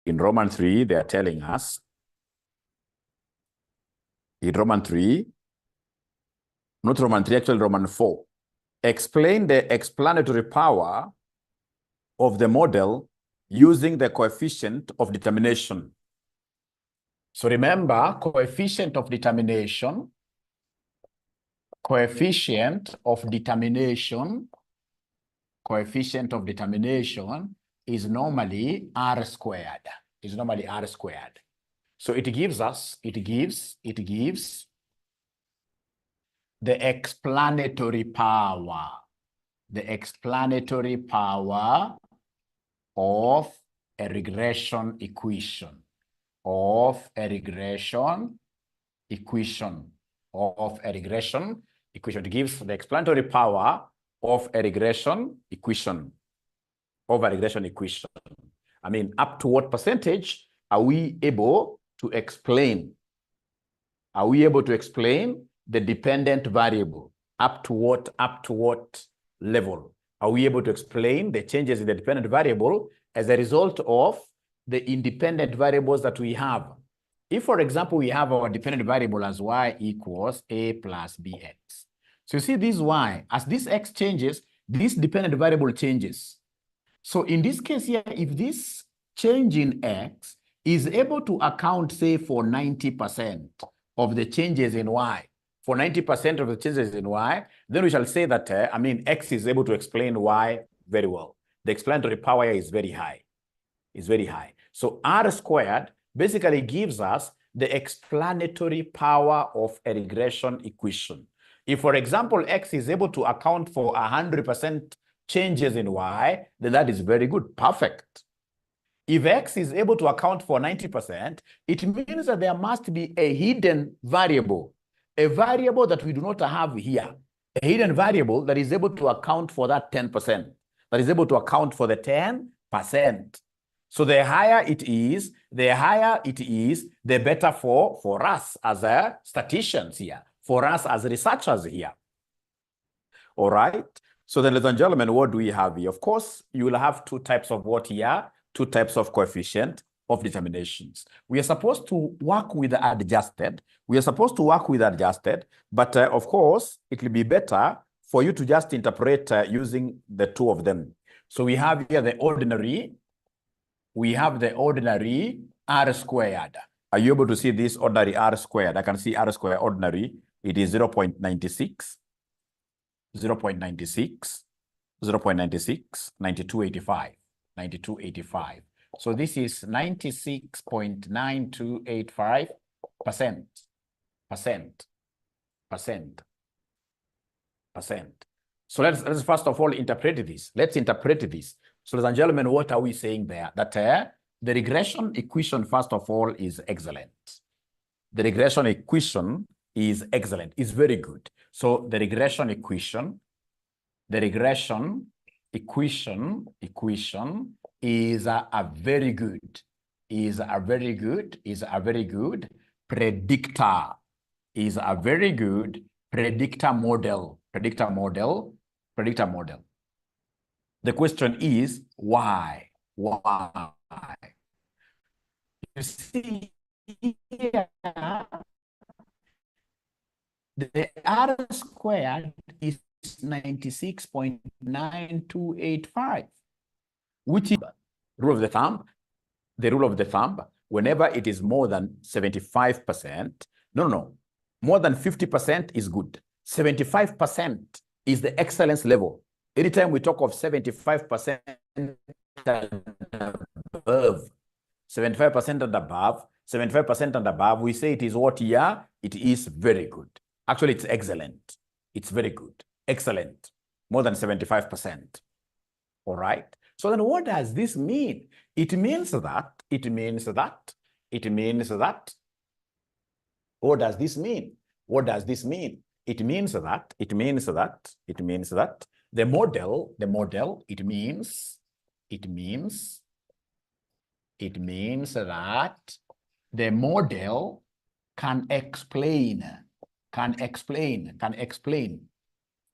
In Roman 3, they are telling us, in Roman 3, not Roman 3, actually Roman 4, explain the explanatory power of the model using the coefficient of determination. So remember, coefficient of determination is normally R squared. So it gives the explanatory power of a regression equation, It gives the explanatory power of a regression equation, I mean, up to what percentage are we able to explain? The dependent variable? Up to what level are we able to explain the changes in the dependent variable as a result of the independent variables that we have? If, for example, we have our dependent variable as y equals a plus bx. So you see this y, as this x changes, this dependent variable changes. So in this case here, if this change in x is able to account, say, for 90% of the changes in y, then we shall say that, x is able to explain y very well. The explanatory power is very high. So R squared basically gives us the explanatory power of a regression equation. If, for example, x is able to account for 100% changes in y, then that is very good, perfect. If x is able to account for 90%, it means that there must be a hidden variable, a variable that we do not have here, a hidden variable that is able to account for that 10%, that is able to account for the 10%. So the higher it is, the better for us as statisticians here, for us as researchers here. All right. So then, ladies and gentlemen, what do we have here? Of course, you will have two types of what here? Two types of coefficient of determinations. We are supposed to work with the adjusted. But of course, it will be better for you to just interpret using the two of them. So we have here the ordinary. We have the ordinary R squared. Are you able to see this ordinary R squared? I can see R squared ordinary. It is 0.96, 9285. So this is 96.9285%. So let's first of all interpret this. So, ladies and gentlemen, what are we saying there? That the regression equation, first of all, is excellent. The regression equation is excellent, is very good. So the regression equation is a very good predictor model. The question is, why? Why? You see here, the R squared is 96.9285, which is the rule of the thumb, whenever it is more than 75%, more than 50% is good. 75% is the excellence level. Anytime we talk of 75% and above, 75% and above, we say it is what year? It is very good. Actually, it's excellent. It's very good. Excellent. More than 75%. All right. So then what does this mean? It means that. What does this mean? It means that the model, it means that the model can explain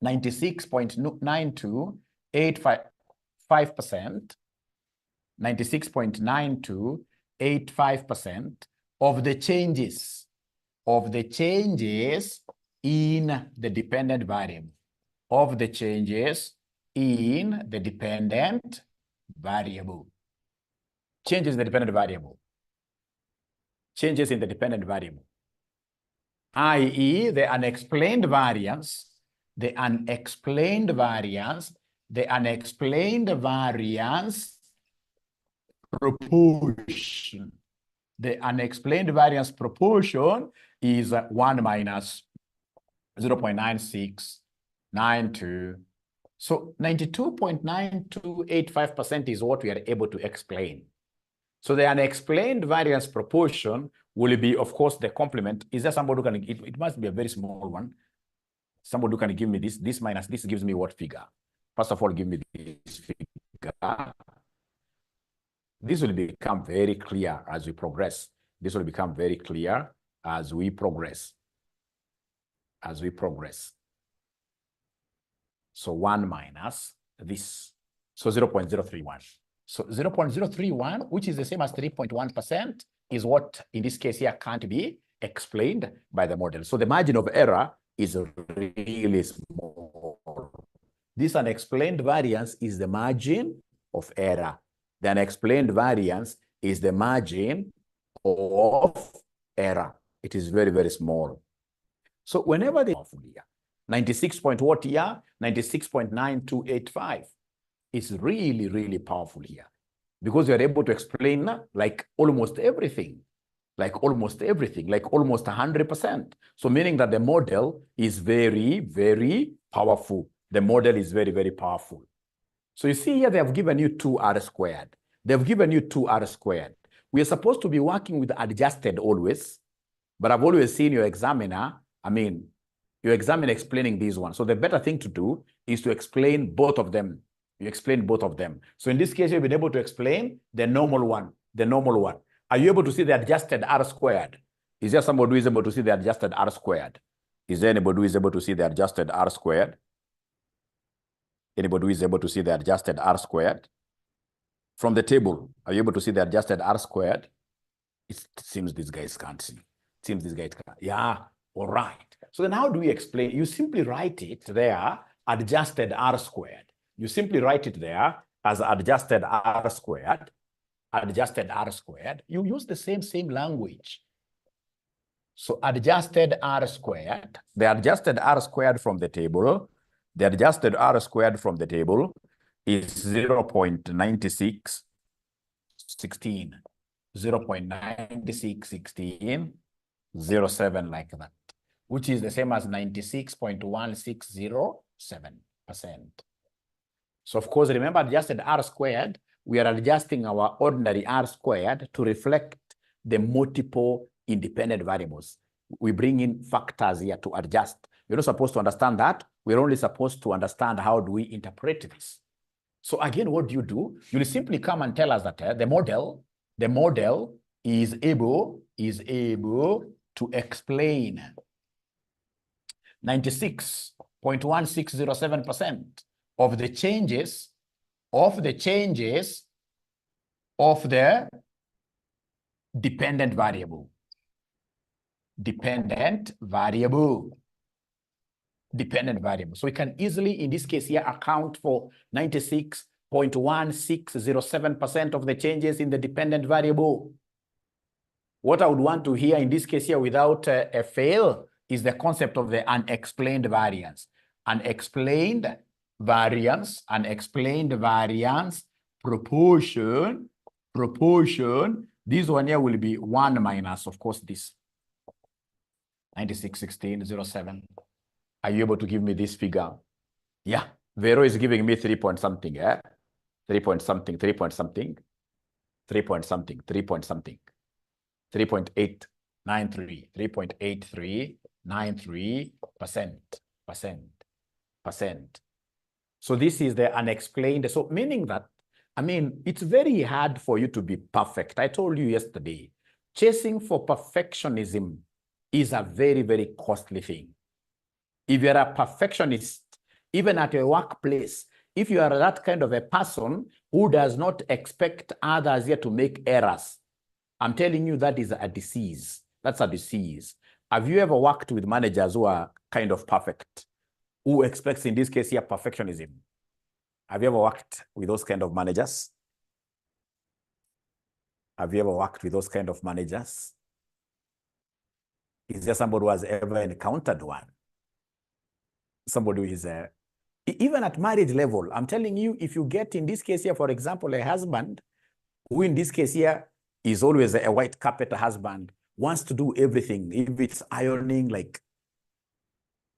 96.9285%, 0.85% of the changes in the dependent variable, of the changes in the dependent variable. Changes in the dependent variable. Changes in the dependent variable. i.e. the unexplained variance, the unexplained variance proportion. The unexplained variance proportion is 1 minus 0.9692. So 92.9285% is what we are able to explain. So the unexplained variance proportion will be, of course, the complement. Is there somebody who can, it must be a very small one. Somebody who can give me this. This minus this gives me what figure? First of all, give me this figure. This will become very clear as we progress. This will become very clear as we progress. So 1 minus this. So 0.031. So 0.031, which is the same as 3.1%, is what, in this case here, can't be explained by the model. So the margin of error is really small. This unexplained variance is the margin of error. The unexplained variance is the margin of error. It is very, very small. So whenever they 96 point what here? 96.9285 is really, really powerful here, because you're able to explain like almost everything, like almost 100%. So meaning that the model is very, very powerful. The model is very, very powerful. So you see here, they have given you 2r squared. They've given you 2r squared. We are supposed to be working with adjusted always, but I've always seen your examiner, your examiner explaining these ones. So the better thing to do is to explain both of them. You explain both of them. So in this case, you've been able to explain the normal one, Are you able to see the adjusted r squared? Is there somebody who is able to see the adjusted r squared? Is there anybody who is able to see the adjusted r squared? Anybody who is able to see the adjusted r squared? From the table, are you able to see the adjusted r squared? It seems these guys can't see. It seems these guys can't. Yeah, all right. So then how do we explain? You simply write it there, adjusted r squared. You simply write it there as adjusted r squared. Adjusted r squared. You use the same language. So adjusted r squared, the adjusted r squared from the table, the adjusted r squared from the table is 0.9616, 0.9616, 07 like that, which is the same as 96.1607%. So of course, remember adjusted r squared, we are adjusting our ordinary r squared to reflect the multiple independent variables. We bring in factors here to adjust. You're not supposed to understand that. We're only supposed to understand how do we interpret this. So again, what do? You'll simply come and tell us that the model is able to explain 96.1607% of the changes of the dependent variable. So we can easily, in this case here, account for 96.1607% of the changes in the dependent variable. What I would want to hear in this case here without a fail is the concept of the unexplained variance. Unexplained variance proportion. This one here will be 1 minus, of course, this 96.1607. Are you able to give me this figure? Yeah, Vero is giving me 3 point something, yeah? 3 point something, 3.893, 3.8393%. So this is the unexplained. So meaning that, it's very hard for you to be perfect. I told you yesterday, chasing for perfectionism is a very, very costly thing. If you're a perfectionist, even at your workplace, if you are that kind of a person who does not expect others here to make errors, I'm telling you that is a disease. That's a disease. Have you ever worked with managers who are kind of perfect, who expects in this case here perfectionism? Have you ever worked with those kind of managers? Have you ever worked with those kind of managers? Is there somebody who has ever encountered one? Somebody who is even at marriage level, I'm telling you, if you get in this case here, for example, a husband who in this case here is always a white carpet husband, wants to do everything, if it's ironing, like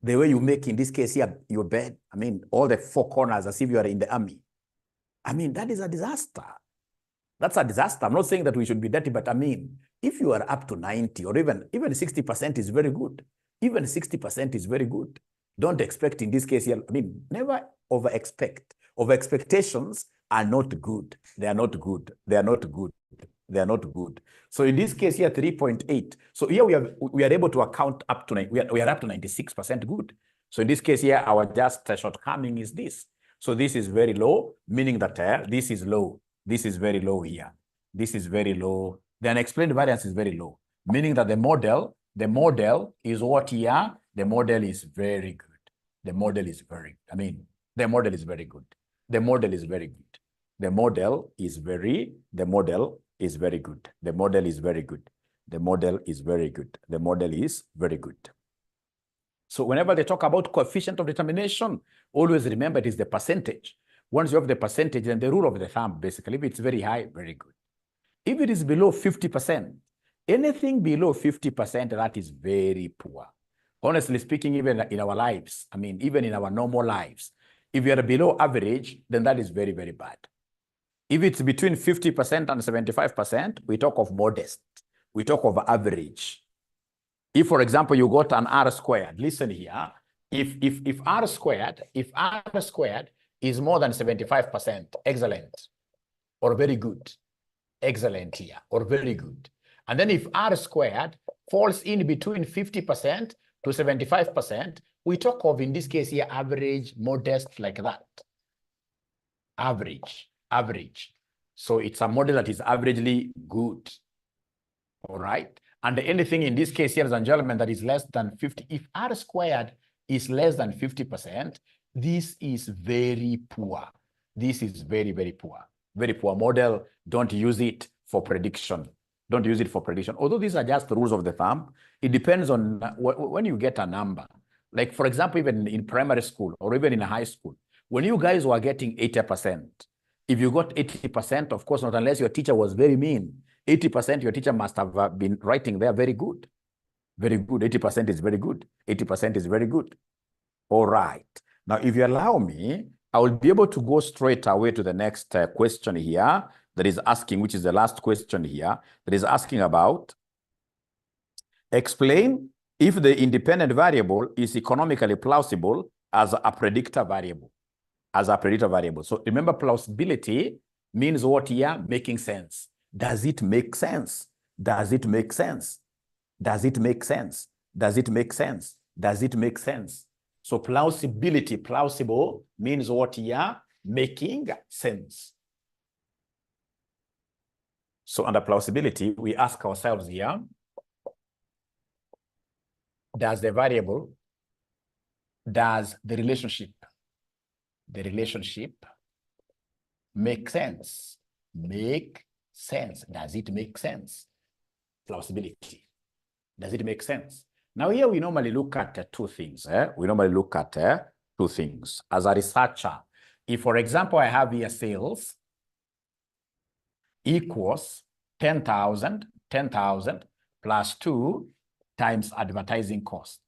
the way you make in this case here, your bed, I mean, all the four corners as if you are in the army. I mean, that is a disaster. That's a disaster. I'm not saying that we should be dirty, but I mean, if you are up to 90 or even 60% is very good. Even 60% is very good. Don't expect in this case here, I mean, never over-expect. Over-expectations are not good. They are not good. They are not good. They are not good. So in this case here, 3.8. So here we are able to account up to, we are up to 96% good. So in this case here, our just shortcoming is this. So this is very low, meaning that this is low. This is very low here. This is very low. The unexplained variance is very low, meaning that the model is what here? The model is very good. The model is very, the model is very good. The model is very good. The model is very, the model is very good. The model is very good. The model is very good. The model is very good. So whenever they talk about coefficient of determination, always remember it is the percentage. Once you have the percentage, then the rule of the thumb, basically, if it's very high, very good. If it is below 50%, anything below 50%, that is very poor. Honestly speaking, even in our lives, even in our normal lives, if you are below average, then that is very, very bad. If it's between 50% and 75%, we talk of modest. We talk of average. If, for example, you got an R squared, listen here, if R squared is more than 75%, excellent, or very good, excellent here, or very good. And then if R squared falls in between 50% to 75%, we talk of, in this case here, average, modest, like that. Average. So it's a model that is averagely good. All right. And anything in this case here, ladies and gentlemen, that is less than 50, if R squared is less than 50%, this is very poor. This is very, very poor. Very poor model. Don't use it for prediction. Don't use it for prediction. Although these are just the rules of the thumb, it depends on when you get a number. Like, for example, even in primary school or even in high school, when you guys were getting 80%, if you got 80%, of course, not unless your teacher was very mean, 80% your teacher must have been writing there very good. Very good. 80% is very good. 80% is very good. All right. Now, if you allow me, I will be able to go straight away to the next question here that is asking, which is the last question here, that is asking about, explain if the independent variable is economically plausible as a predictor variable. So remember, plausibility means what here? Making sense. Does it make sense? Does it make sense? Does it make sense? Does it make sense? Does it make sense? So plausibility, plausible means what here? Making sense. So under plausibility, we ask ourselves here, does the relationship make sense? Make sense. Does it make sense? Plausibility. Does it make sense? Now here we normally look at two things. We normally look at two things. As a researcher, if, for example, I have here sales equals 10,000 plus 2 times advertising cost.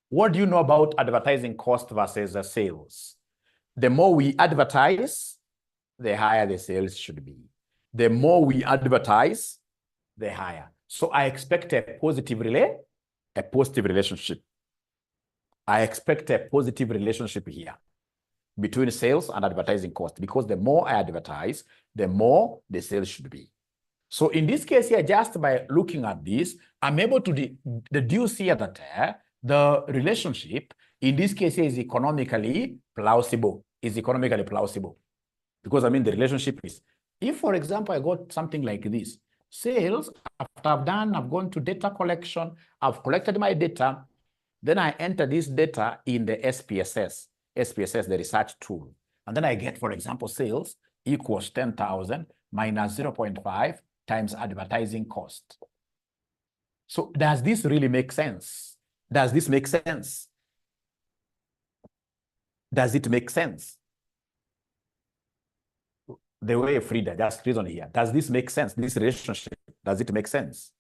What do you know about advertising cost versus sales? The more we advertise, the higher the sales should be. The more we advertise, the higher. So I expect a positive relationship. I expect a positive relationship here between sales and advertising cost, because the more I advertise, the more the sales should be. So in this case here, just by looking at this, I'm able to deduce here that the relationship in this case here is economically plausible. Because the relationship is If, for example, I got something like this, sales, after I've gone to data collection, I've collected my data, then I enter this data in the SPSS, the research tool. And then I get, for example, sales equals 10,000 minus 0.5 times advertising cost. So does this really make sense? Does this make sense? Does it make sense? The way Frida just reason here. Does this make sense? This relationship, does it make sense?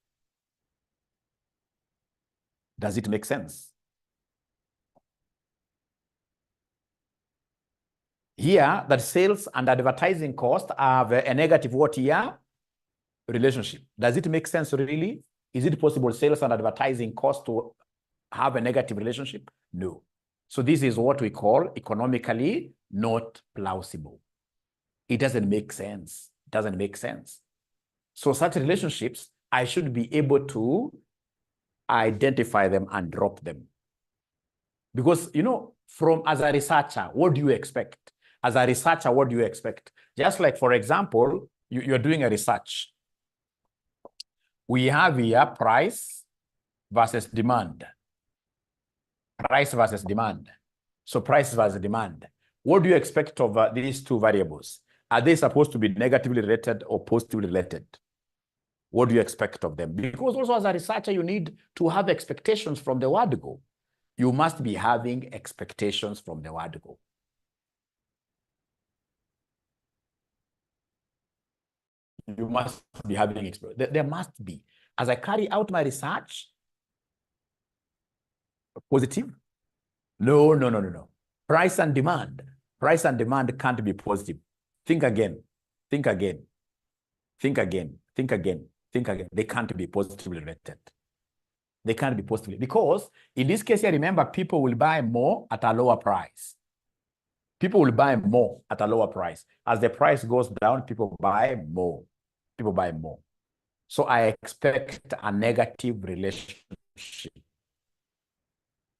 Does it make sense? Here, that sales and advertising cost have a negative what here? Relationship. Does it make sense really? Is it possible sales and advertising cost to have a negative relationship? No. So this is what we call economically not plausible. It doesn't make sense. It doesn't make sense. So such relationships, I should be able to identify them and drop them. Because, you know, as a researcher, what do you expect? As a researcher, what do you expect? Just like, for example, you're doing a research. We have here price versus demand. Price versus demand. So price versus demand. What do you expect of these two variables? Are they supposed to be negatively related or positively related? What do you expect of them? Because also as a researcher, you need to have expectations from the word go. You must be having expectations from the word go. You must be having expectations. There must be. As I carry out my research, positive? No. Price and demand. Price and demand can't be positive. Think again. Think again. Think again. Think again. Think again. They can't be positively related. They can't be positively. Because in this case, I remember people will buy more at a lower price. People will buy more at a lower price. As the price goes down, people buy more. People buy more. So I expect a negative relationship.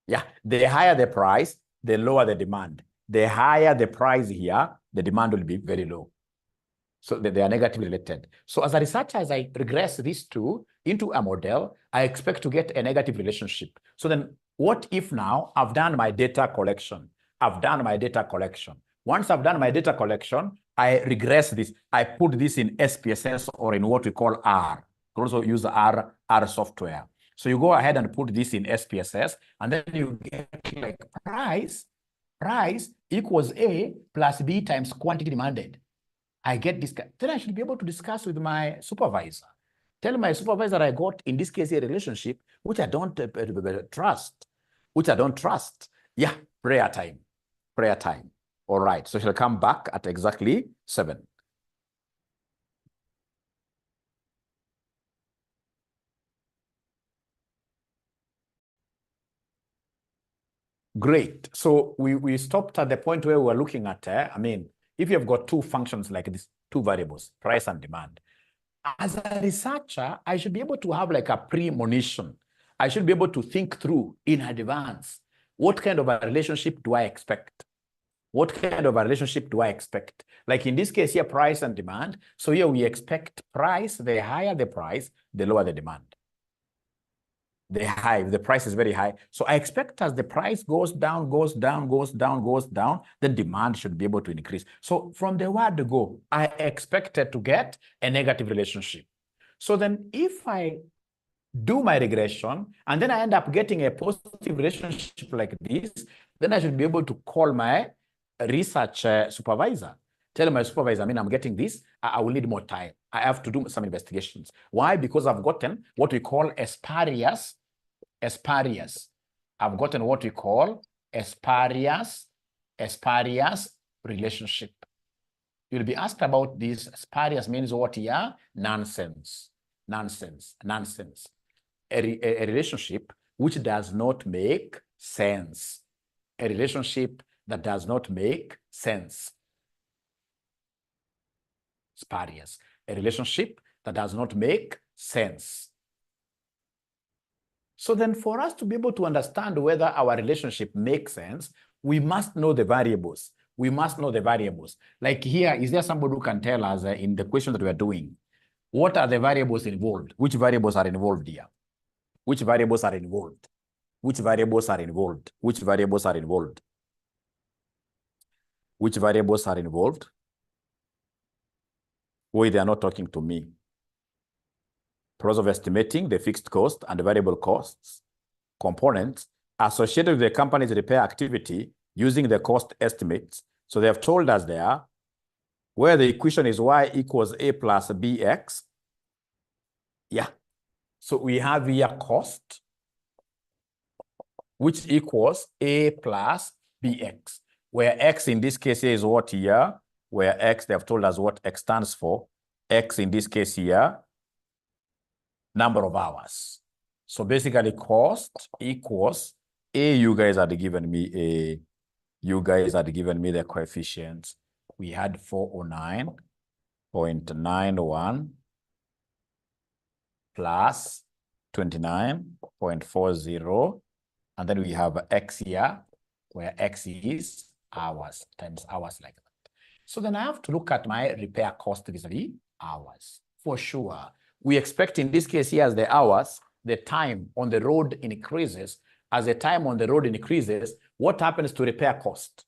Yeah, the higher the price, the lower the demand. The higher the price here, the demand will be very low. So they are negatively related. So as a researcher, as I regress these two into a model, I expect to get a negative relationship. So then what if now I've done my data collection? I've done my data collection. Once I've done my data collection, I regress this. I put this in SPSS or in what we call R. You can also use R software. So you go ahead and put this in SPSS, and then you get like price equals A plus B times quantity demanded. I get this. Then I should be able to discuss with my supervisor. Tell my supervisor I got, in this case, a relationship which I don't trust. Yeah, prayer time. Prayer time. All right, so she'll come back at exactly 7. Great. So we stopped at the point where we were looking at, I mean, if you've got two functions like this, two variables, price and demand, as a researcher, I should be able to have like a premonition. I should be able to think through in advance. What kind of a relationship do I expect? What kind of a relationship do I expect? Like in this case here, price and demand. So here we expect price, the higher the price, the lower the demand. The price is very high. So I expect as the price goes down, then demand should be able to increase. So from the word go, I expected to get a negative relationship. So then if I do my regression and then I end up getting a positive relationship like this, then I should be able to call my research supervisor. Tell my supervisor, I mean, I'm getting this. I will need more time. I have to do some investigations. Why? Because I've gotten what we call a spurious. I've gotten what we call a spurious relationship. You'll be asked about this. Spurious means what here? Nonsense. A relationship which does not make sense. A relationship that does not make sense. Spurious. A relationship that does not make sense. So then for us to be able to understand whether our relationship makes sense, we must know the variables. we must know the variables. Like here, is there somebody who can tell us in the question that we are doing, what are the variables involved? Which variables are involved here? Which variables are involved? Which variables are involved? Which variables are involved? Which variables are involved? Why they are not talking to me? Process of estimating the fixed cost and the variable costs components associated with the company's repair activity using the cost estimates. So they have told us there where the equation is y equals a plus bx. Yeah. So we have here cost, which equals a plus bx, where x in this case here is what here, where x, they have told us what x stands for. X in this case here, number of hours. So basically cost equals a, you guys had given me a, you guys had given me the coefficients. We had 409.91 plus 29.40. And then we have x here, where x is hours times hours like that. So then I have to look at my repair cost vis-a-vis hours. For sure, we expect in this case here as the hours, the time on the road increases. As the time on the road increases, what happens to repair cost?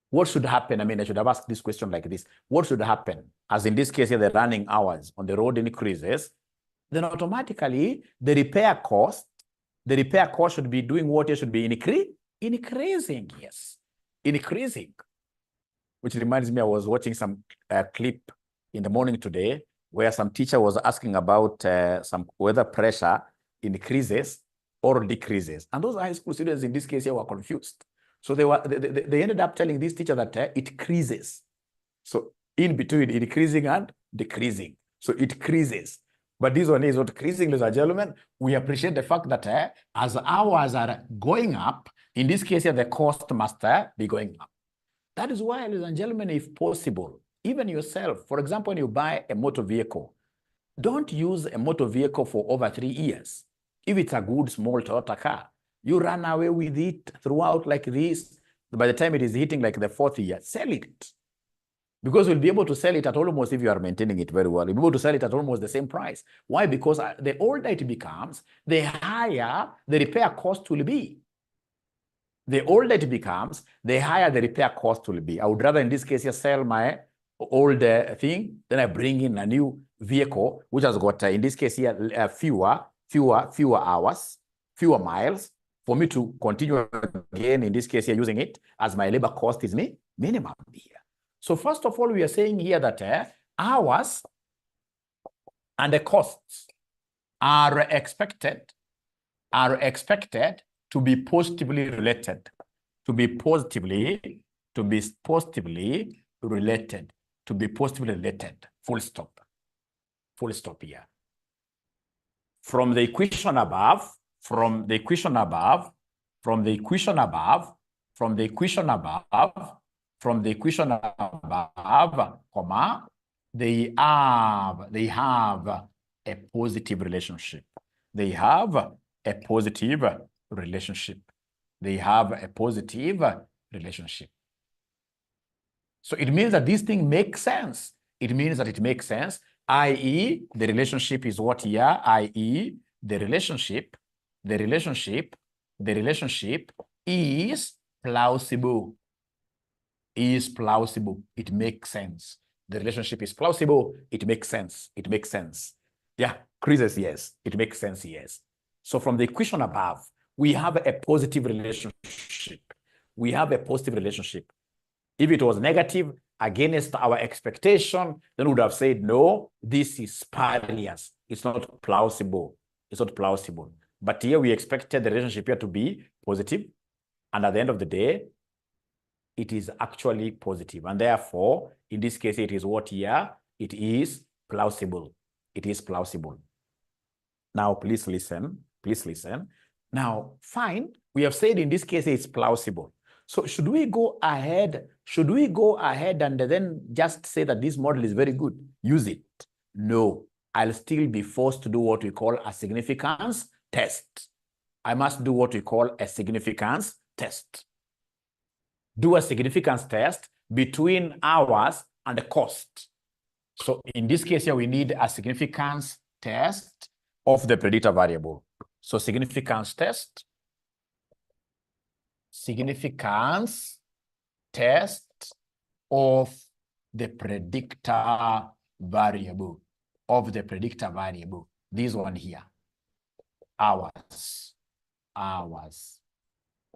What should happen? I mean, I should have asked this question like this. What should happen? As in this case here, the running hours on the road increases, then automatically the repair cost should be doing what? It should be increasing, yes, increasing. Which reminds me, I was watching some clip in the morning today where some teacher was asking about whether pressure increases or decreases. And those high school students in this case here were confused. So they ended up telling this teacher that it increases. So in between increasing and decreasing. So it increases. But this one is not decreasing, ladies and gentlemen. We appreciate the fact that as hours are going up, in this case here, the cost must be going up. That is why, ladies and gentlemen, if possible, even yourself, for example, when you buy a motor vehicle, don't use a motor vehicle for over 3 years. If it's a good small Toyota car, you run away with it throughout like this. By the time it is hitting like the 4th year, sell it. Because you'll be able to sell it at almost, if you are maintaining it very well, you'll be able to sell it at almost the same price. Why? Because the older it becomes, the higher the repair cost will be. The older it becomes, the higher the repair cost will be. I would rather in this case sell my old thing, then I bring in a new vehicle, which has got, in this case here, fewer hours, fewer miles, for me to continue again, in this case here, using it as my labor cost is minimum here. So first of all, we are saying here that hours and the costs are expected to be positively related, full stop here. From the equation above, comma, they have a positive relationship. They have a positive relationship. So it means that this thing makes sense. It means that it makes sense, i.e., the relationship is what here, i.e., the relationship is plausible. It makes sense. The relationship is plausible. It makes sense. Yeah, Chris, yes. It makes sense, yes. So from the equation above, we have a positive relationship. If it was negative against our expectation, then we would have said, no, this is spurious. It's not plausible. But here we expected the relationship here to be positive. And at the end of the day, it is actually positive. And therefore, in this case, it is what here? It is plausible. Now, please listen. Now, fine. We have said in this case, it's plausible. So should we go ahead and then just say that this model is very good? Use it? No, I'll still be forced to do what we call a significance test. I must do what we call a significance test. do a significance test between hours and the cost. So in this case here, we need a significance test of the predictor variable. So significance test of the predictor variable, this one here, hours.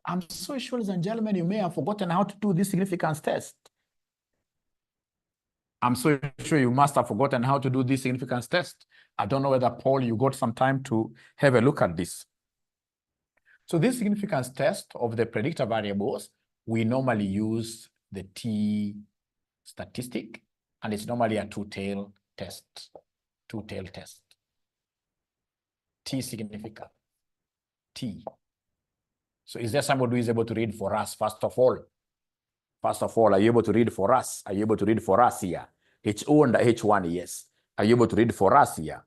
I'm so sure, ladies and gentlemen, you may have forgotten how to do this significance test. I'm so sure you must have forgotten how to do this significance test. I don't know whether, Paul, you got some time to have a look at this. So this significance test of the predictor variables, we normally use the T statistic, and it's normally a two-tail test. T significant. T. So is there somebody who is able to read for us, first of all? First of all, are you able to read for us? Are you able to read for us here? HO and H1, yes. Are you able to read for us here?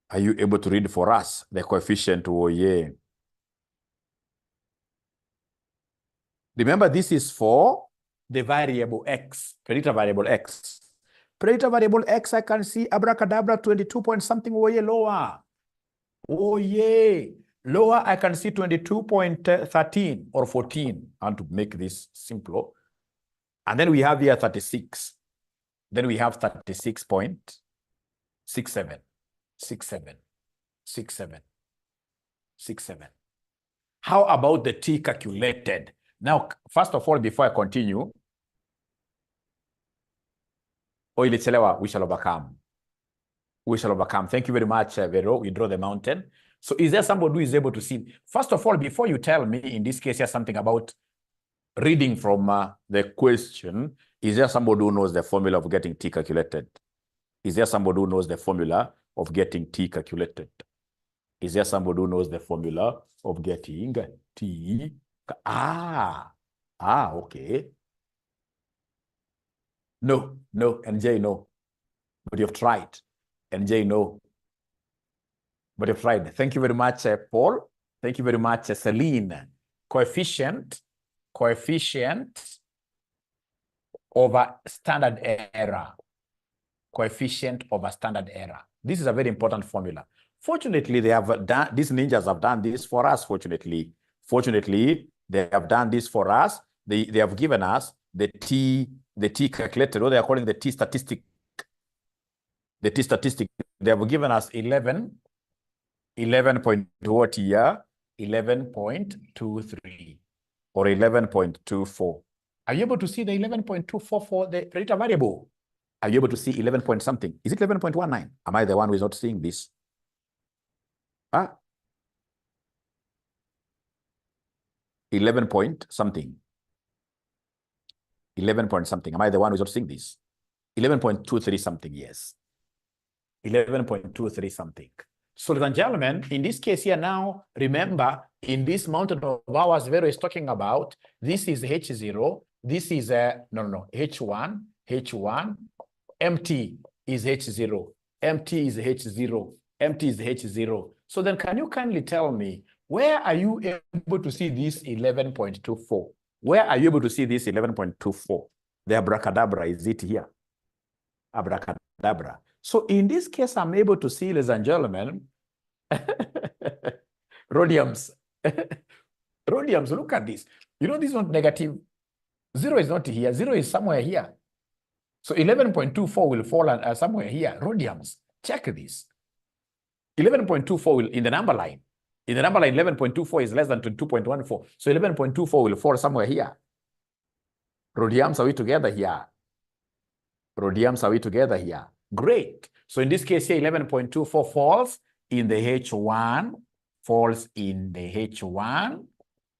Are you able to read for us the coefficient? Oh, yeah. Remember, this is for the variable X, predictor variable X. Predictor variable X, I can see abracadabra 22 point something. Oh, yeah, lower. Oh, yeah. Lower, I can see 22.13 or 14. I want to make this simpler. And then we have here 36. Then we have 36.67. 67. How about the T calculated? Now, first of all, before I continue, we shall overcome. We shall overcome. Thank you very much, Vero. We draw the mountain. So is there somebody who is able to see? First of all, before you tell me, in this case, here's something about reading from the question, is there somebody who knows the formula of getting T calculated? Is there somebody who knows the formula of getting T calculated? Is there somebody who knows the formula of getting T? Okay. No, NJ, no. But you've tried. NJ, no. But you've tried. Thank you very much, Paul. Thank you very much, Celine. Coefficient over standard error. Coefficient over standard error. This is a very important formula. Fortunately, they have done, these ninjas have done this for us, fortunately. Fortunately, they have done this for us. They have given us the T calculated, what they are calling the T statistic. The T statistic. They have given us 11 point what here? 11.23 or 11.24. Are you able to see the 11.24 for the predictor variable? Are you able to see 11 point something? Is it 11.19? Am I the one who is not seeing this? 11 point something. 11 point something. Am I the one who is not seeing this? 11.23 something, yes. 11.23 something. So, ladies and gentlemen, in this case here now, remember, in this mountain of hours Vero is talking about, this is H0, this is H1, empty is H0, empty is H0, empty is H0. So then can you kindly tell me, where are you able to see this 11.24? Where are you able to see this 11.24? The abracadabra, is it here? Abracadabra. So in this case, I'm able to see, ladies and gentlemen, rhodiums. Rhodiums, look at this. You know, this is not negative. 0 is not here. 0 is somewhere here. So 11.24 will fall somewhere here. Rhodiums, check this. 11.24 will, in the number line. In the number line, 11.24 is less than 22.14. So 11.24 will fall somewhere here. Rhodiums, are we together here? Rhodiums, are we together here? Great. So in this case here, 11.24 falls in the H1,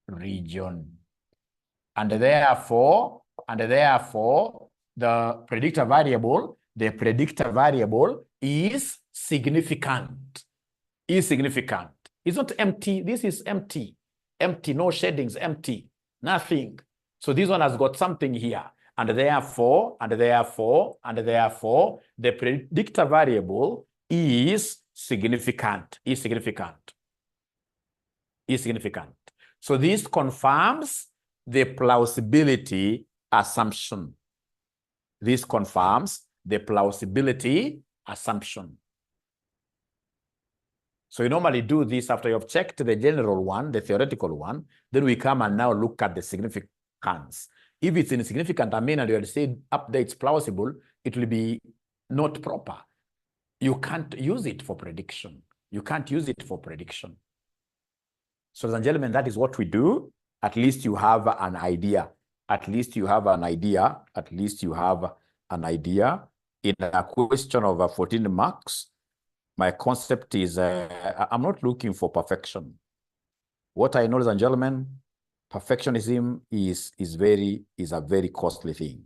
region. And therefore, the predictor variable is significant. It's not empty. This is empty. Empty, no shadings, empty, nothing. So this one has got something here. And therefore, the predictor variable is significant. So this confirms the plausibility assumption. This confirms the plausibility assumption. So you normally do this after you've checked the general one, the theoretical one, then we come and now look at the significance. If it's insignificant, I mean, and you had said updates plausible, it will be not proper. You can't use it for prediction. You can't use it for prediction. So, ladies and gentlemen, that is what we do. At least you have an idea. At least you have an idea. At least you have an idea. In a question of 14 marks, my concept is, I'm not looking for perfection. What I know, ladies and gentlemen, perfectionism is a very costly thing.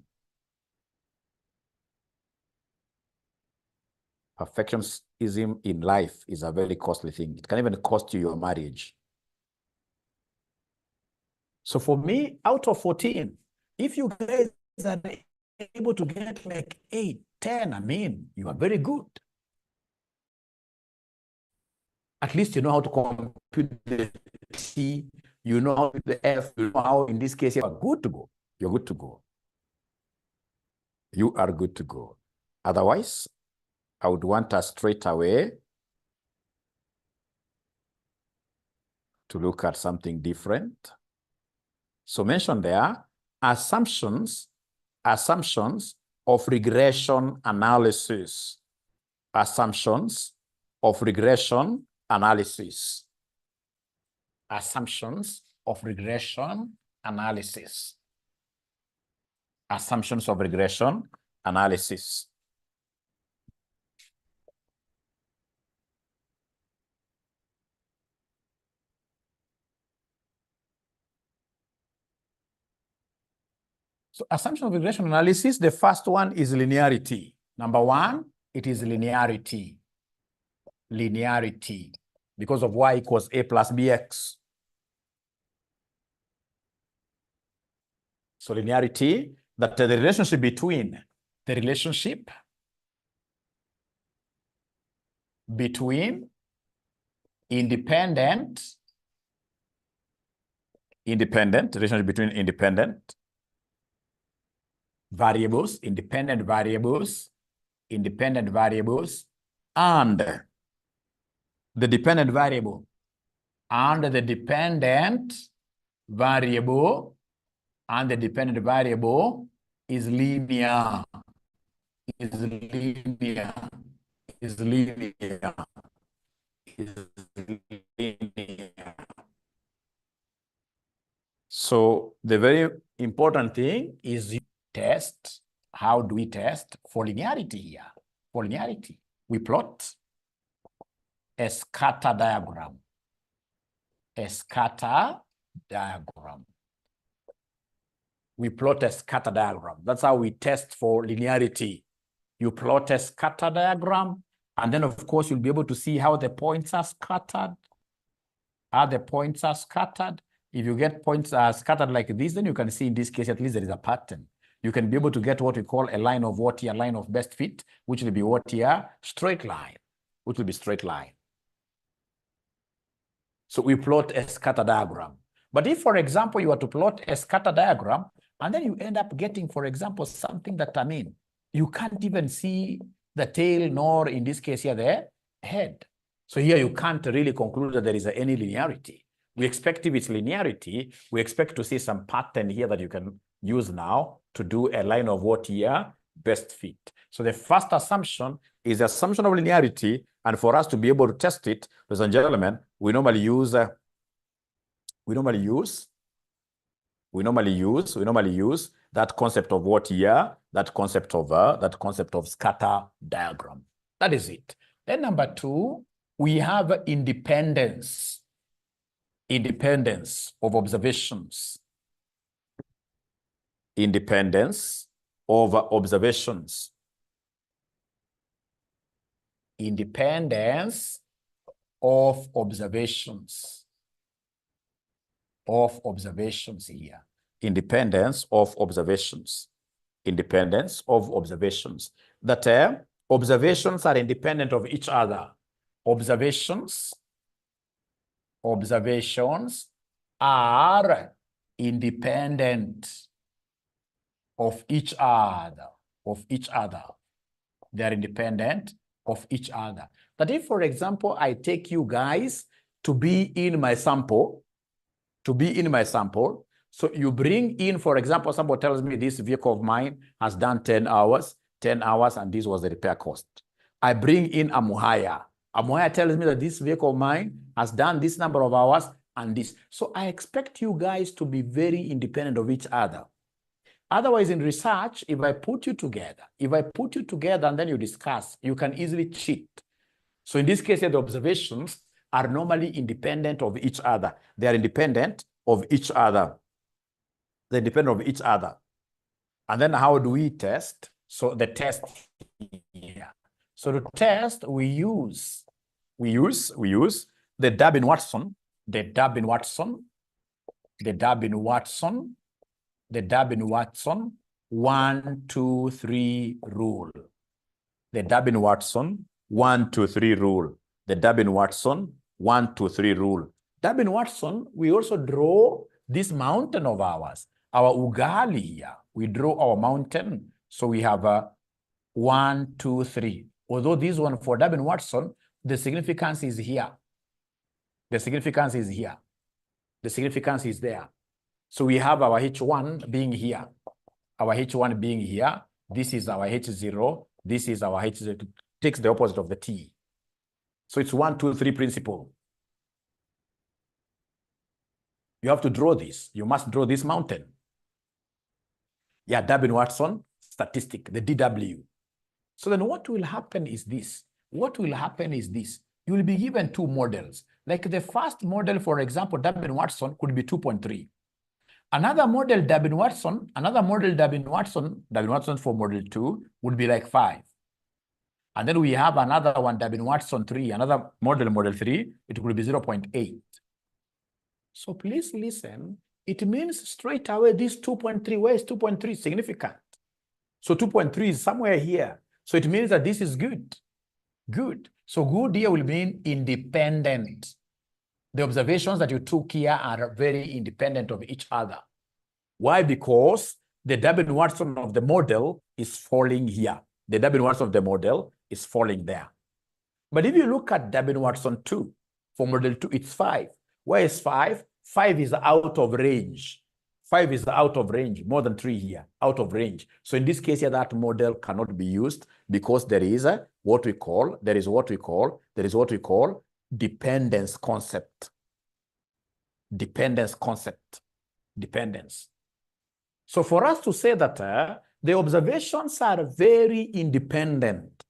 Perfectionism in life is a very costly thing. It can even cost you your marriage. So for me, out of 14, if you guys are able to get like 8, 10, I mean, you are very good. At least you know how to compute the T, you know how to the F, you know how, in this case, you are good to go. You're good to go. You are good to go. Otherwise, I would want us straight away to look at something different. So mention there, assumptions of regression analysis. Assumptions of regression analysis. Assumptions of regression analysis. Assumptions of regression analysis. So assumption of regression analysis, the first one is linearity. Number one, it is linearity. Linearity, because of y equals a plus bx. So linearity, that the relationship between relationship between independent variables, independent variables, and the dependent variable, and the dependent variable, and the dependent variable is linear. Is linear. Is linear. Is linear. So the very important thing is you test. How do we test for linearity here? For linearity, we plot a scatter diagram. A scatter diagram. We plot a scatter diagram. That's how we test for linearity. You plot a scatter diagram, and then of course you'll be able to see how the points are scattered. How the points are scattered. If you get points scattered like this, then you can see in this case, at least there is a pattern. You can be able to get what we call a line of what here, line of best fit, which will be what here, straight line, which will be straight line. So we plot a scatter diagram. But if, for example, you were to plot a scatter diagram, and then you end up getting, for example, something that, I mean, you can't even see the tail, nor in this case here, the head. So here you can't really conclude that there is any linearity. We expect, if it's linearity, we expect to see some pattern here that you can use now to do a line of what here, best fit. So the first assumption is the assumption of linearity, and for us to be able to test it, ladies and gentlemen, we normally use that concept of what here, that concept of scatter diagram. That is it. Then number two, we have independence of observations. Independence of observations. Independence of observations. Of observations here. Independence of observations. Independence of observations. That observations are independent of each other. Observations are independent of each other, They are independent of each other. That if, for example, I take you guys to be in my sample, so you bring in, for example, somebody tells me this vehicle of mine has done 10 hours, and this was the repair cost. I bring in a Muhaya. A Muhaya tells me that this vehicle of mine has done this number of hours and this. So I expect you guys to be very independent of each other. Otherwise, in research, if I put you together and then you discuss, you can easily cheat. So in this case, the observations are normally independent of each other. They are independent of each other. They depend on each other. And then how do we test? So the test here. So to test, we use the Durbin-Watson, the Durbin-Watson 1, 2, 3 rule. The Durbin-Watson 1, 2, 3 rule. The Durbin-Watson 1, 2, 3 rule. Durbin-Watson, we also draw this mountain of ours. Our ugali here, we draw our mountain. So we have a 1, 2, 3. Although this one for Durbin-Watson, the significance is here. The significance is here. The significance is there. So we have our H1 being here. Our H1 being here. This is our H0. This is our H0. It takes the opposite of the T. So it's 1, 2, 3 principle. You have to draw this. You must draw this mountain. Yeah, Durbin-Watson statistic, the DW. So then what will happen is this. You will be given two models. Like the first model, for example, Durbin-Watson could be 2.3. Another model, Durbin-Watson for model 2 would be like 5. And then we have another one, Durbin-Watson 3, another model 3, it will be 0.8. So please listen. It means straight away this 2.3, where is 2.3 significant? So 2.3 is somewhere here. So it means that this is good. Good. So good here will mean independent. The observations that you took here are very independent of each other. Why? Because the Durbin-Watson of the model is falling here. The Durbin-Watson of the model is falling there. But if you look at Durbin-Watson 2, for model 2, it's 5. Where is 5? 5 is out of range. 5 is out of range, more than 3 here, out of range. So in this case here, that model cannot be used because there is what we call dependence concept. Dependence. So for us to say that the observations are very independent,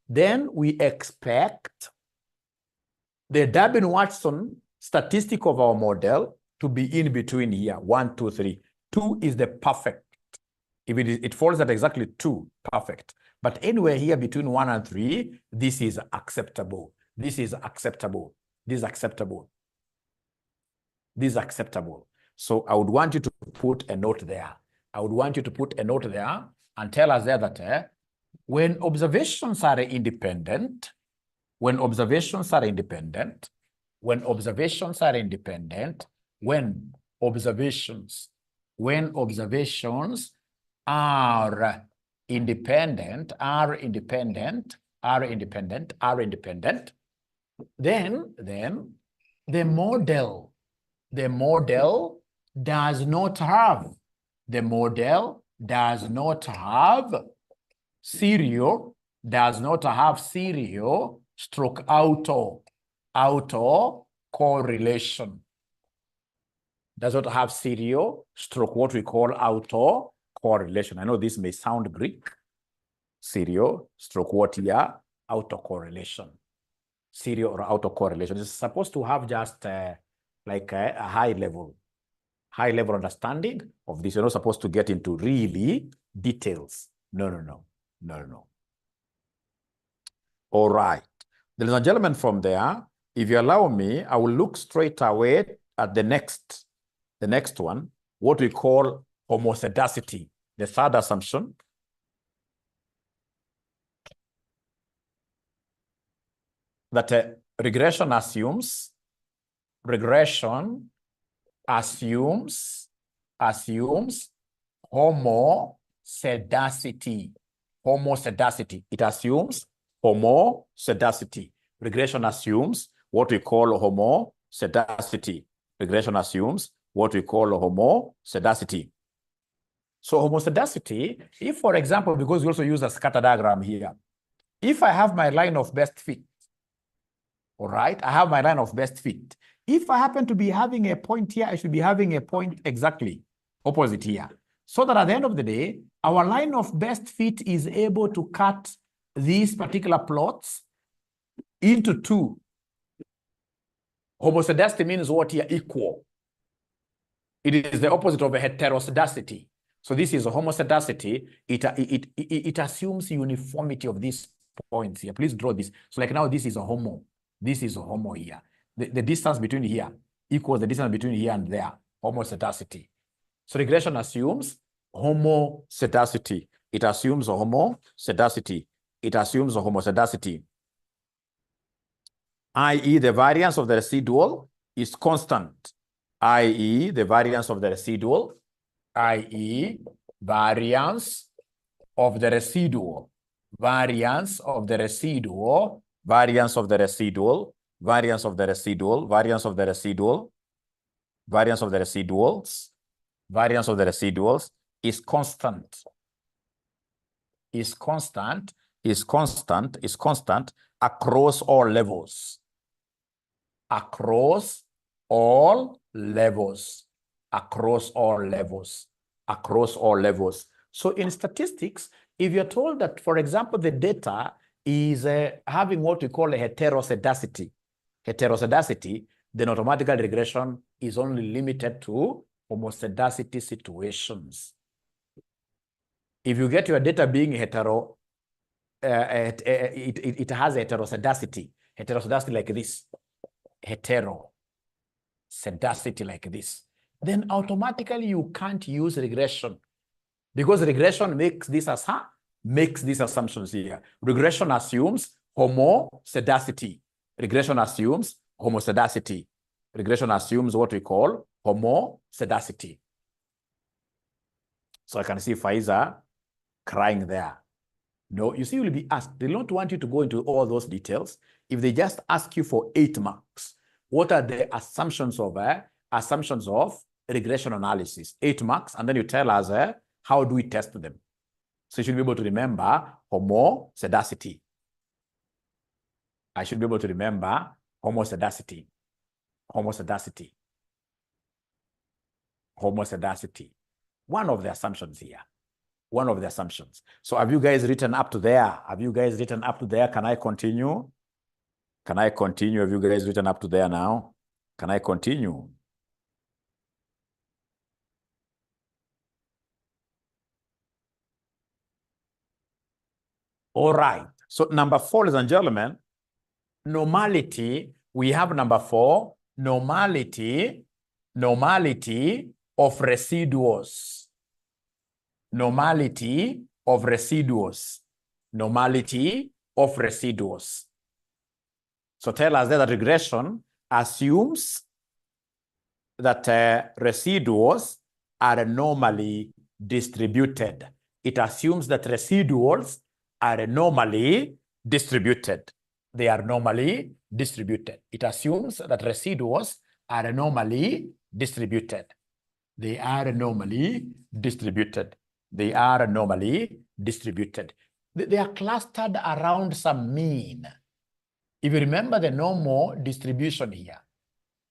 then we expect the Durbin-Watson statistic of our model to be in between here, 1, 2, 3. 2 is the perfect. If it falls at exactly 2, perfect. But anywhere here between 1 and 3, this is acceptable. This is acceptable. This is acceptable. This is acceptable. So I would want you to put a note there. I would want you to put a note there and tell us there that when observations are independent, when observations are independent, when observations are independent, when observations are independent, then the model does not have serial stroke auto correlation. Does not have serial stroke what we call auto correlation. I know this may sound Greek. Serial stroke what here? Auto correlation. Serial or auto correlation. It's supposed to have just like a high level understanding of this. You're not supposed to get into really details. No. All right. Ladies and gentlemen, from there, if you allow me, I will look straight away at the next one, what we call homoscedasticity, the third assumption. That regression assumes regression assumes homoscedasticity. Homoscedasticity. It assumes homoscedasticity. Regression assumes what we call homoscedasticity. Regression assumes what we call homoscedasticity. So homoscedasticity, if, for example, because we also use a scatter diagram here, if I have my line of best fit, all right, I have my line of best fit. If I happen to be having a point here, I should be having a point exactly opposite here. So that at the end of the day, our line of best fit is able to cut these particular plots into two. Homoscedasticity means what here? Equal. It is the opposite of a heteroscedasticity. So this is a homoscedasticity. It assumes uniformity of these points here. Please draw this. So like now, this is a homo. This is a homo here. The distance between here equals the distance between here and there. Homoscedasticity. So regression assumes homoscedasticity. It assumes a homoscedasticity. It assumes a homoscedasticity. I.e., the variance of the residual is constant. I.e., the variance of the residual, i.e., variance of the residual, variance of the residual, variance of the residual, variance of the residual, variance of the residual, variance of the residuals, variance of the residuals is constant. Is constant across all levels. Across all levels. Across all levels. Across all levels. So in statistics, if you're told that, for example, the data is having what we call a heteroscedasticity, then automatically regression is only limited to homoscedasticity situations. If you get your data being hetero, it has a heteroscedasticity like this, heteroscedasticity like this, then automatically you can't use regression, because regression makes these assumptions here. Regression assumes homoscedasticity. Regression assumes homoscedasticity. Regression assumes what we call homoscedasticity. So I can see Faiza crying there. No, you see, you'll be asked. They don't want you to go into all those details. If they just ask you for 8 marks, what are the assumptions of regression analysis? 8 marks, and then you tell us how do we test them. So you should be able to remember homoscedasticity. I should be able to remember homoscedasticity. Homoscedasticity. Homoscedasticity. One of the assumptions here. One of the assumptions. So have you guys written up to there? Have you guys written up to there? Can I continue? Can I continue? Have you guys written up to there now? Can I continue? All right. So number 4, ladies and gentlemen, normality. We have number 4, normality of residuals. Normality of residuals. Normality of residuals. So tell us that regression assumes that residuals are normally distributed. It assumes that residuals are normally distributed. They are normally distributed. It assumes that residuals are normally distributed. They are normally distributed. They are normally distributed. They are clustered around some mean. If you remember the normal distribution here,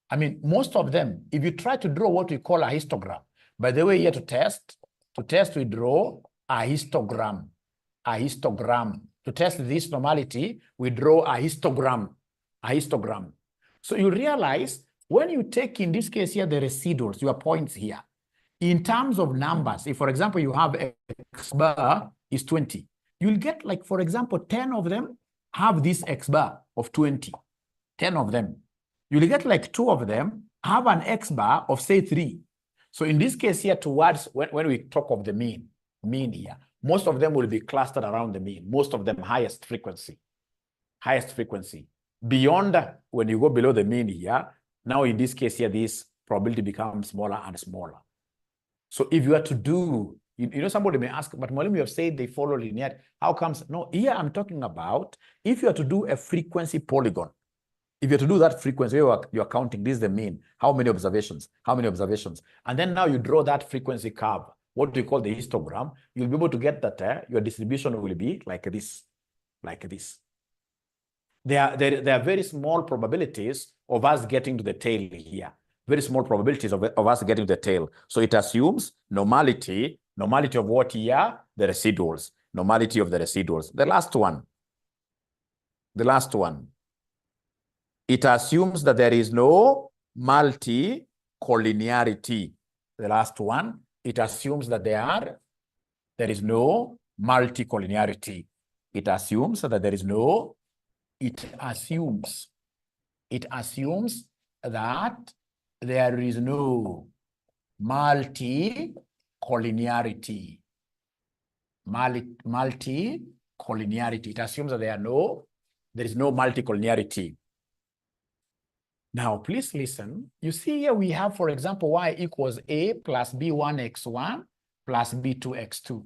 I mean, most of them, if you try to draw what we call a histogram, by the way, here to test, we draw a histogram. A histogram. To test this normality, we draw a histogram. A histogram. So you realize when you take, in this case here, the residuals, your points here, in terms of numbers, if, for example, you have X bar is 20, you'll get, like, for example, 10 of them have this X bar of 20. 10 of them. You'll get like 2 of them have an X bar of, say, 3. So in this case here, towards, when we talk of the mean here, most of them will be clustered around the mean. Most of them highest frequency. Highest frequency. Beyond, when you go below the mean here, Now, in this case here, this probability becomes smaller and smaller. So if you are to do, you know, somebody may ask, but Mwalimu, you have said they follow linear. How comes? No, here I'm talking about if you are to do a frequency polygon. If you're to do that frequency, you're counting, this is the mean. How many observations? How many observations? And then now you draw that frequency curve. What do you call the histogram? You'll be able to get that your distribution will be like this, like this. There are very small probabilities of us getting to the tail here. Very small probabilities of us getting to the tail. So it assumes normality of what here? The residuals. Normality of the residuals. The last one. It assumes that there is no multicollinearity. The last one, it assumes that there is no multicollinearity. It assumes that there is no, it assumes that there is no multicollinearity. Multicollinearity. It assumes that there is no multicollinearity. Now, please listen. You see here we have, for example, y equals a plus b1x1 plus b2x2.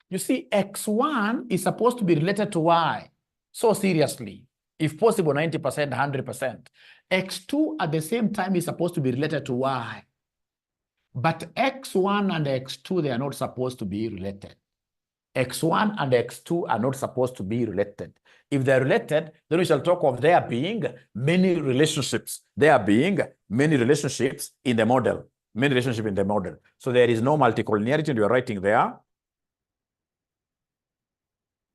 You see, x1 is supposed to be related to y. So seriously, if possible, 90%, 100%. x2 at the same time is supposed to be related to y. But x1 and x2, they are not supposed to be related. x1 and x2 are not supposed to be related. If they're related, then we shall talk of there being many relationships. There being many relationships in the model. Many relationships in the model. So there is no multicollinearity, and we are writing there.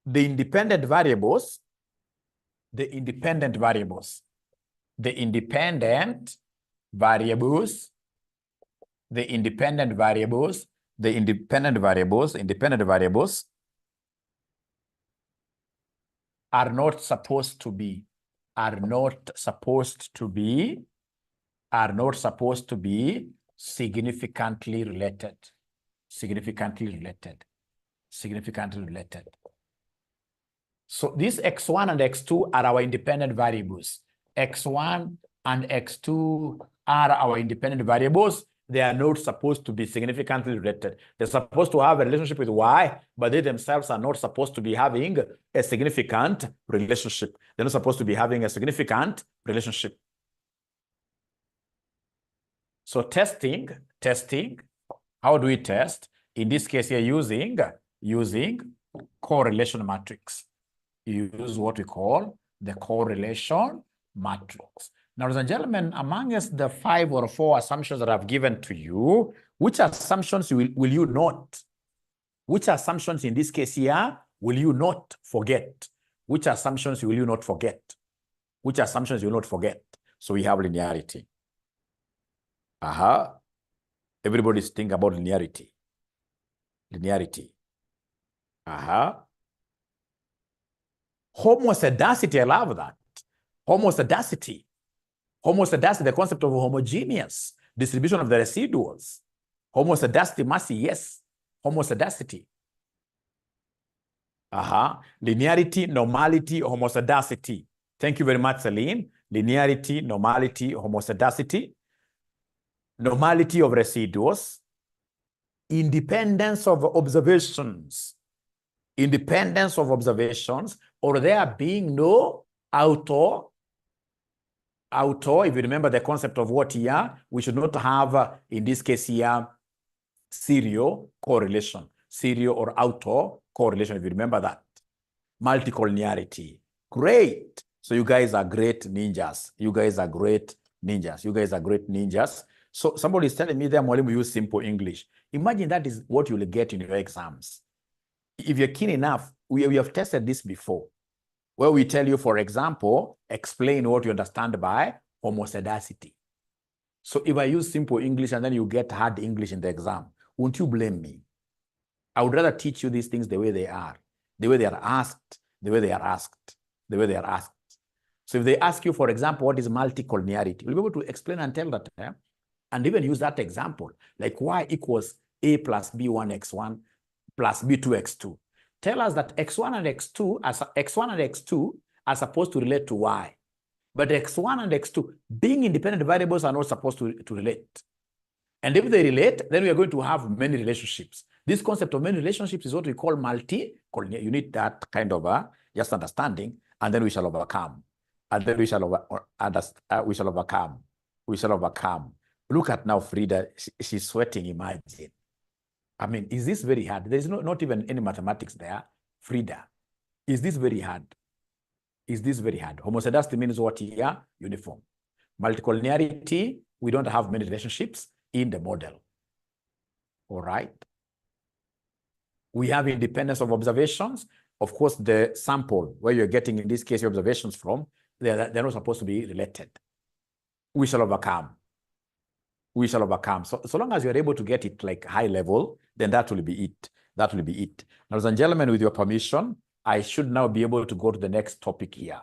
The independent variables, the independent variables are not supposed to be significantly related. So these x1 and x2 are our independent variables. x1 and x2 are our independent variables. They are not supposed to be significantly related. They're supposed to have a relationship with y, but they themselves are not supposed to be having a significant relationship. They're not supposed to be having a significant relationship. So testing, how do we test? In this case here, using correlation matrix. You use what we call the correlation matrix. Now, ladies and gentlemen, amongst the 5 or 4 assumptions that I've given to you, which assumptions will you not? Which assumptions in this case here will you not forget? Which assumptions will you not forget? Which assumptions you will not forget? So we have linearity. Everybody's thinking about linearity. Homoscedasity, I love that. Homoscedasity, the concept of homogeneous distribution of the residuals. Homoscedasity, Mercy, yes. Homoscedasity. Linearity, normality, homoscedasity. Thank you very much, Celine. Linearity, normality, homoscedasity. Normality of residuals. Independence of observations. Independence of observations, or there being no auto, if you remember the concept of what here, we should not have, in this case here, serial correlation, serial or auto correlation, if you remember that. Multicollinearity. Great. So you guys are great ninjas. So somebody is telling me that Mwalimu use simple English. Imagine that is what you will get in your exams. If you're keen enough, we have tested this before, where we tell you, for example, explain what you understand by homoscedasity. So if I use simple English and then you get hard English in the exam, won't you blame me? I would rather teach you these things the way they are, the way they are asked. So if they ask you, for example, what is multicollinearity, we'll be able to explain and tell that, and even use that example, like y equals a plus b1x1 plus b2x2. Tell us that x1 and x2 are supposed to relate to y. But X1 and X2, being independent variables, are not supposed to relate. And if they relate, then we are going to have many relationships. This concept of many relationships is what we call multi-collinear. You need that kind of just understanding, and then we shall overcome. And then we shall overcome. We shall overcome. Look at now Frida, she's sweating, imagine. I mean, is this very hard? There's not even any mathematics there. Frida, is this very hard? Is this very hard? Homoscedasticity means what here? Uniform. Multicollinearity, we don't have many relationships in the model. All right. We have independence of observations. Of course, the sample where you're getting, in this case, your observations from, they're not supposed to be related. We shall overcome. We shall overcome. So long as you're able to get it like high level, then that will be it. That will be it. Ladies and gentlemen, with your permission, I should now be able to go to the next topic here.